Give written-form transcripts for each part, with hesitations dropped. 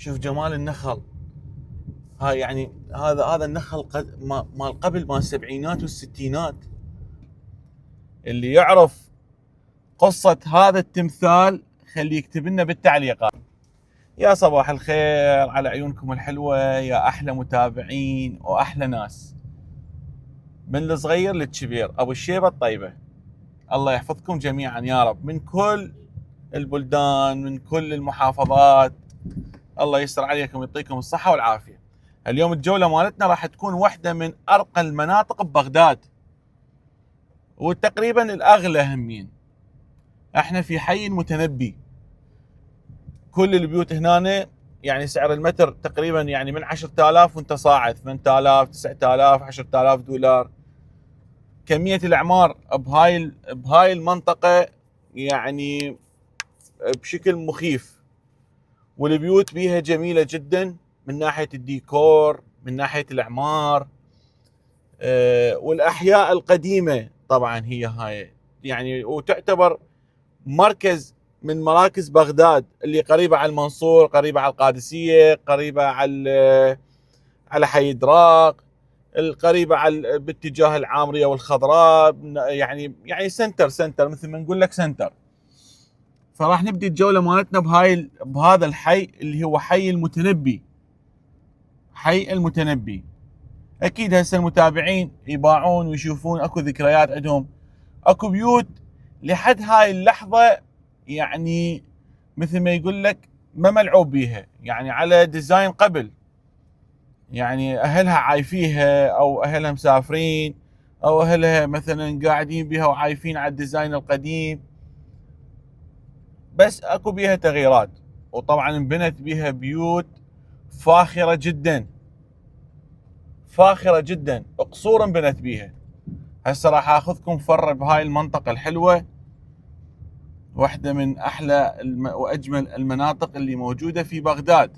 شوف جمال النخل. هاي يعني هذا النخل مال قبل مال السبعينات والستينات. اللي يعرف قصة هذا التمثال خليه يكتب لنا بالتعليقات. يا صباح الخير على عيونكم الحلوة يا أحلى متابعين وأحلى ناس، من الصغير للكبير، أبو الشيبة الطيبة. الله يحفظكم جميعا يا رب، من كل البلدان، من كل المحافظات. الله يستر عليكم ويعطيكم الصحة والعافية. اليوم الجولة مالتنا راح تكون واحدة من أرقى المناطق ببغداد، وتقريبا الأغلى همين. احنا في حي المتنبي. كل البيوت هنا يعني سعر المتر تقريبا يعني من 10,000 وانت صاعد، 8,000 9,000 10,000 دولار. كمية الأعمار بهاي المنطقة يعني بشكل مخيف، والبيوت بيها جميلة جدا من ناحية الديكور، من ناحية الأعمار. والأحياء القديمة طبعا هي هاي يعني، وتعتبر مركز من مراكز بغداد، اللي قريبة على المنصور، قريبة على القادسية، قريبة على حي دراق، القريبة على باتجاه العامرية والخضراء. يعني سنتر مثل ما نقول لك سنتر. فراح نبدي الجولة مالتنا بهذا الحي اللي هو حي المتنبي. حي المتنبي. اكيد هسه المتابعين يباعون ويشوفون اكو ذكريات عندهم، اكو بيوت لحد هاي اللحظة يعني مثل ما يقول لك ما ملعوب بيها، يعني على ديزاين قبل، يعني اهلها عايفيها او اهلها مسافرين او اهلها مثلا قاعدين بيها وعايفين على الديزاين القديم، بس اكو بيها تغييرات. وطبعا انبنت بيها بيوت فاخرة جدا، فاخرة جدا، قصور انبنت بيها. هسه راح اخذكم فرة بهاي المنطقة الحلوة، واحدة من احلى واجمل المناطق اللي موجودة في بغداد.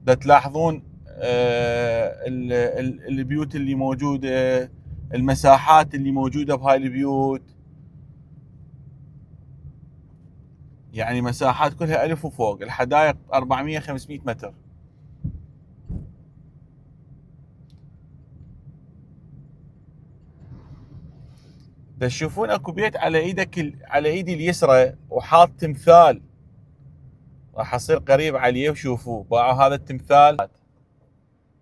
دا تلاحظون البيوت اللي موجودة، المساحات اللي موجودة بهاي البيوت، يعني مساحات كلها ألف وفوق. الحدائق 400 500 متر. تشوفون اكو بيت على ايدي اليسرى وحاط تمثال، راح اصير قريب عليه وشوفوه. باعوا هذا التمثال.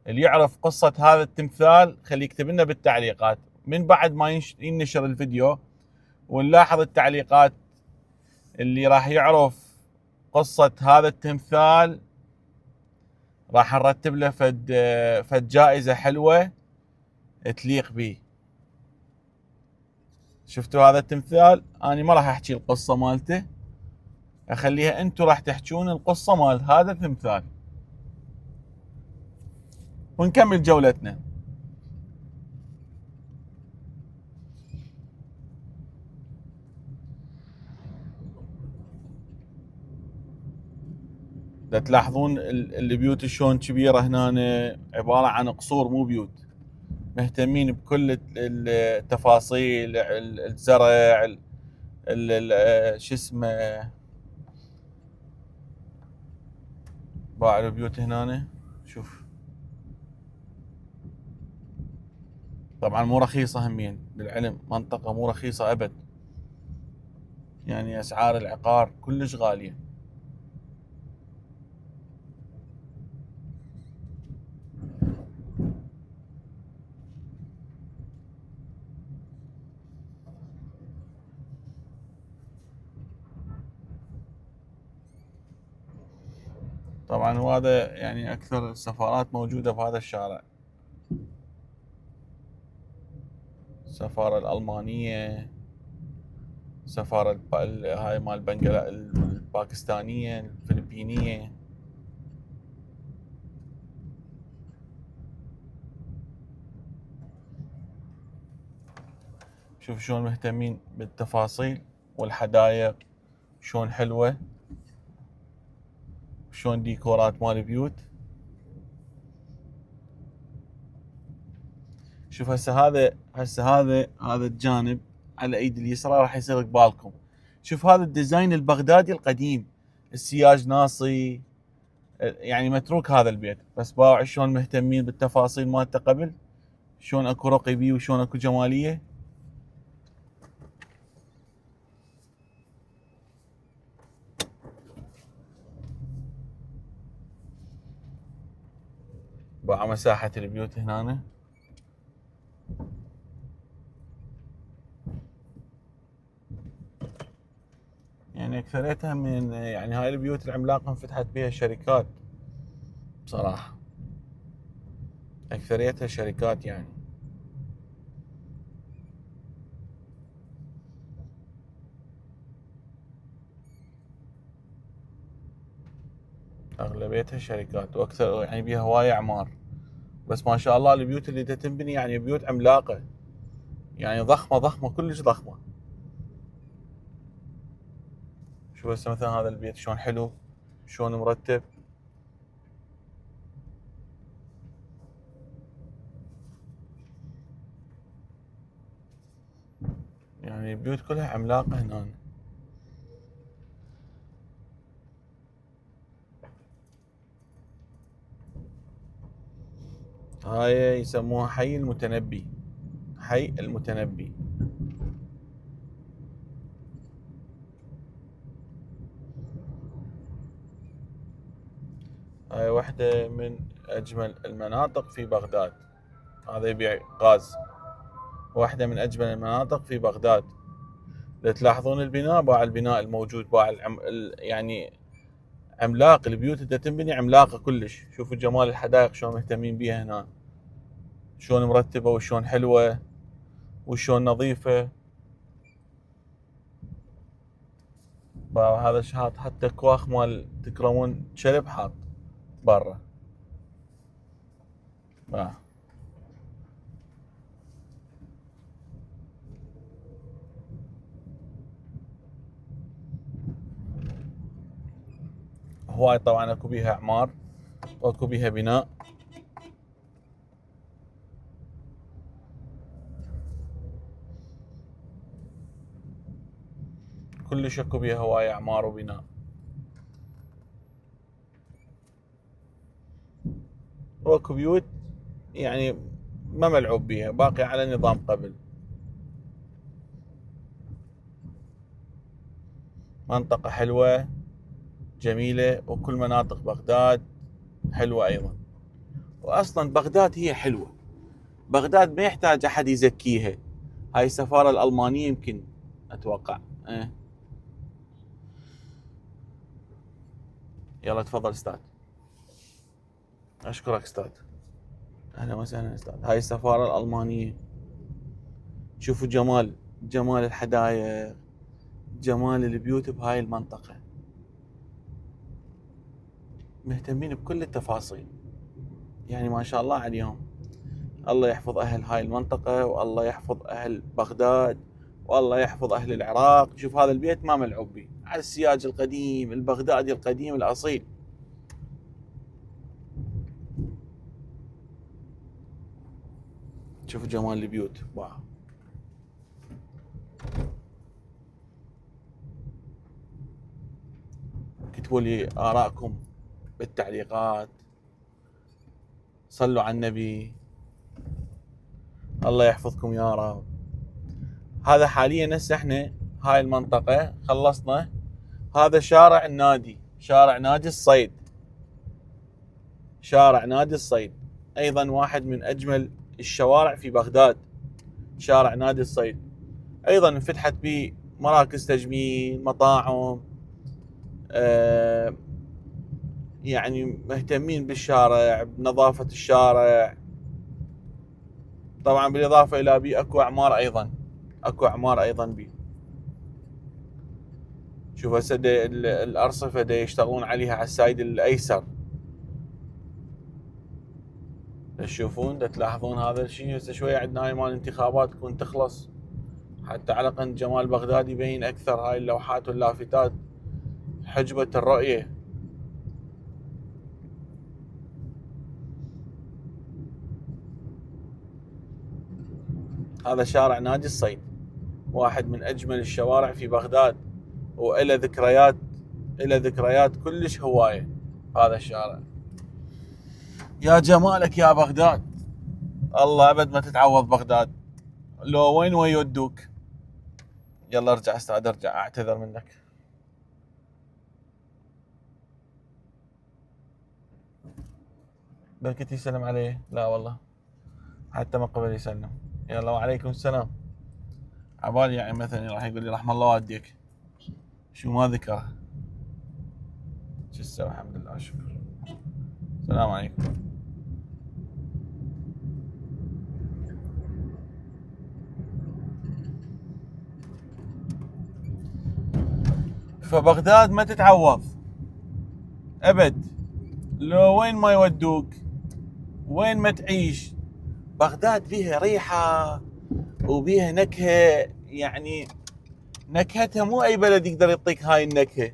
اللي يعرف قصة هذا التمثال خليه يكتب لنا بالتعليقات، من بعد ما ينشر الفيديو ونلاحظ التعليقات. اللي راح يعرف قصة هذا التمثال راح نرتب له فد جائزة حلوة تليق به. شفتوا هذا التمثال؟ أنا ما راح أحكي القصة مالته، أخليها أنتم راح تحكون القصة مال هذا التمثال ونكمل جولتنا. دا تلاحظون البيوت شلون كبيرة هنا، عبارة عن قصور مو بيوت. مهتمين بكل التفاصيل، الزرع، شو اسمه، باع البيوت هنا. شوف طبعا مو رخيصة همين، للعلم منطقة مو رخيصة أبد، يعني أسعار العقار كلش غالية. طبعا وهذا يعني أكثر السفارات موجودة بهذا الشارع. السفارة الألمانية، سفارة هاي مال الباكستانية، الفلبينية. شوف شلون مهتمين بالتفاصيل، والحدايق شلون حلوة، شلون ديكورات مال بيوت. شوف هذا الجانب على ايدي اليسرى راح يصير قبالكم. شوف هذا الديزاين البغدادي القديم، السياج ناصي، يعني متروك هذا البيت. بس باوع شلون مهتمين بالتفاصيل مالته قبل، شلون اكو رقي بيه وشلون اكو جماليه. باوع مساحة البيوت هنا، يعني اكثريتها من يعني هاي البيوت العملاقة انفتحت بها شركات بصراحة، اكثريتها شركات يعني. اغلبيتها شركات واكثر يعني بيها هواية اعمار. بس ما شاء الله البيوت اللي تنبني يعني بيوت عملاقة، يعني ضخمة ضخمة كلش ضخمة. شوف هسه مثلا هذا البيت شلون حلو، شلون مرتب. يعني البيوت كلها عملاقة هنا. هاي يسموها حي المتنبي، حي المتنبي. هاي واحدة من أجمل المناطق في بغداد. هذا يبيع غاز. واحدة من أجمل المناطق في بغداد. إذا تلاحظون البناء، باع البناء الموجود، باع يعني عملاق. البيوت اللي تنبني عملاقة كلش. شوفوا جمال الحدائق شلون مهتمين بيها هنا، شلون مرتبة وشلون حلوة وشلون نظيفة. هذا شحاط حتى كواخ مال تكرمون شرب حاط برا. هواي طبعا اكو بيها اعمار واكو بيها بناء. كلش اكو بيها هواي اعمار وبناء. واكو بيوت يعني ما ملعوب بيها، باقي على نظام قبل. منطقة حلوة جميلة، وكل مناطق بغداد حلوة ايضا. واصلا بغداد هي حلوة. بغداد ما يحتاج احد يزكيها. هاي السفارة الالمانية يمكن اتوقع. اه. يلا تفضل استاذ. اشكرك استاذ. اهلا وسهلا استاذ. هاي السفارة الالمانية. شوفوا جمال الحدايق، جمال البيوت بهاي المنطقة. مهتمين بكل التفاصيل، يعني ما شاء الله عليهم. الله يحفظ أهل هاي المنطقة، والله يحفظ أهل بغداد، والله يحفظ أهل العراق. شوف هذا البيت ما ملعوب به، على السياج القديم البغدادي القديم الأصيل. شوفوا جمال البيوت. واو. كتبوا لي آراءكم بالتعليقات. صلوا على النبي. الله يحفظكم يا رب. هذا حاليا هسه احنا هاي المنطقة خلصنا. هذا شارع النادي، شارع نادي الصيد. شارع نادي الصيد ايضا واحد من اجمل الشوارع في بغداد. شارع نادي الصيد ايضا انفتحت به مراكز تجميل، مطاعم. يعني مهتمين بالشارع، بنظافة الشارع. طبعا بالاضافة الى بي اكو اعمار ايضا. اكو اعمار ايضا بي. شوف هسه الارصفة يشتغلون عليها على السايد الايسر. تشوفون تلاحظون هذا الشيء. هسه شويه عندنا هاي مال انتخابات تكون تخلص، حتى على قد جمال بغداد يبين اكثر. هاي اللوحات واللافتات حجبة الرؤية. هذا شارع نادي الصيد، واحد من اجمل الشوارع في بغداد، وإله ذكريات إلى ذكريات كلش هواية هذا الشارع. يا جمالك يا بغداد، الله أبد ما تتعوض بغداد. لو وين يودوك. يلا ارجع استاذ، ارجع، اعتذر منك. بلكي يسلم عليه. لا والله حتى ما قبل يسلم. يلا وعليكم السلام. عبالي يعني مثلا راح يقول لي رحم الله والديك، شو ما ذكره. شو السوي؟ الحمد لله شكر. السلام عليكم. فبغداد ما تتعوض ابد، لو وين ما يودوك، وين ما تعيش. بغداد بيها ريحة وبيها نكهة، يعني نكهتها مو اي بلد يقدر يعطيك هاي النكهة.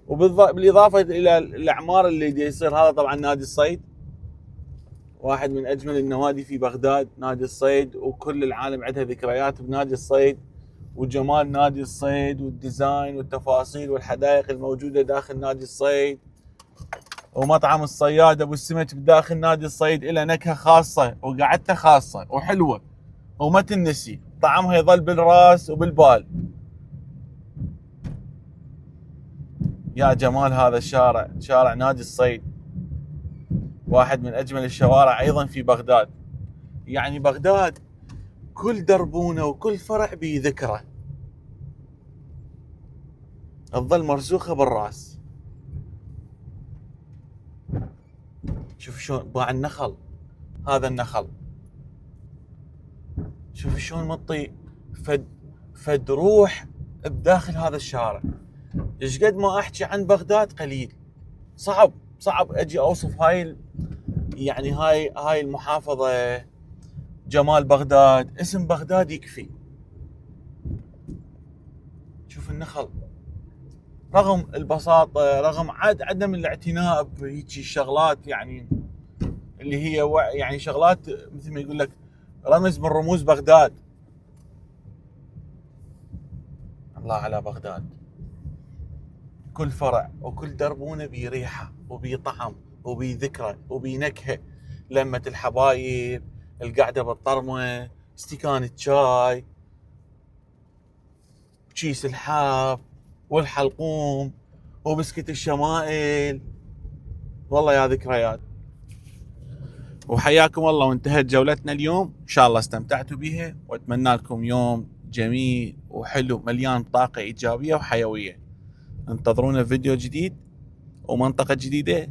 وبالاضافة الى الاعمار اللي دي يصير. هذا طبعا نادي الصيد، واحد من اجمل النوادي في بغداد، نادي الصيد، وكل العالم عندها ذكريات بنادي الصيد، وجمال نادي الصيد والديزاين والتفاصيل والحدائق الموجودة داخل نادي الصيد. ومطعم الصياد ابو السمك بداخل نادي الصيد له نكهة خاصة وقعدته خاصة وحلوة وما تنسي، طعمها يظل بالراس وبالبال. يا جمال هذا الشارع، شارع نادي الصيد، واحد من اجمل الشوارع ايضا في بغداد. يعني بغداد كل دربونه وكل فرع به ذكرى تظل مرسوخة بالراس. شوف شلون باع النخل، هذا النخل شوف شلون مطي فد روح بداخل هذا الشارع. ايش قد ما احكي عن بغداد قليل، صعب اجي اوصف يعني هاي المحافظة، جمال بغداد، اسم بغداد يكفي. شوف النخل، رغم البساطة، رغم عدم الاعتناء بهيجي الشغلات، يعني اللي هي يعني شغلات مثل ما يقول لك رمز من رموز بغداد. الله على بغداد، كل فرع وكل دربونه بيه ريحة وبيه طعم وبيه ذكرى وبيه نكهة. لمة الحبايب، القعدة بالطرمة، استكان الشاي، كيس الحاب والحلقوم وبسكت الشمائل. والله يا ذكريات. وحياكم الله، وانتهت جولتنا اليوم. ان شاء الله استمتعتوا بها، واتمنى لكم يوم جميل وحلو مليان طاقة ايجابية وحيوية. انتظرونا فيديو جديد ومنطقة جديدة،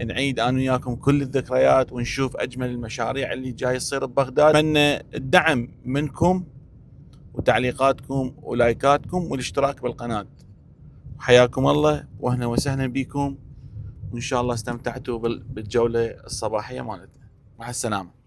نعيد انا وياكم كل الذكريات ونشوف اجمل المشاريع اللي جاي تصير ببغداد. اتمنى الدعم منكم وتعليقاتكم ولايكاتكم والاشتراك بالقناة. حياكم الله واهلا وسهلا بكم، وان شاء الله استمتعتوا بالجولة الصباحية مالتنا. مع السلامة.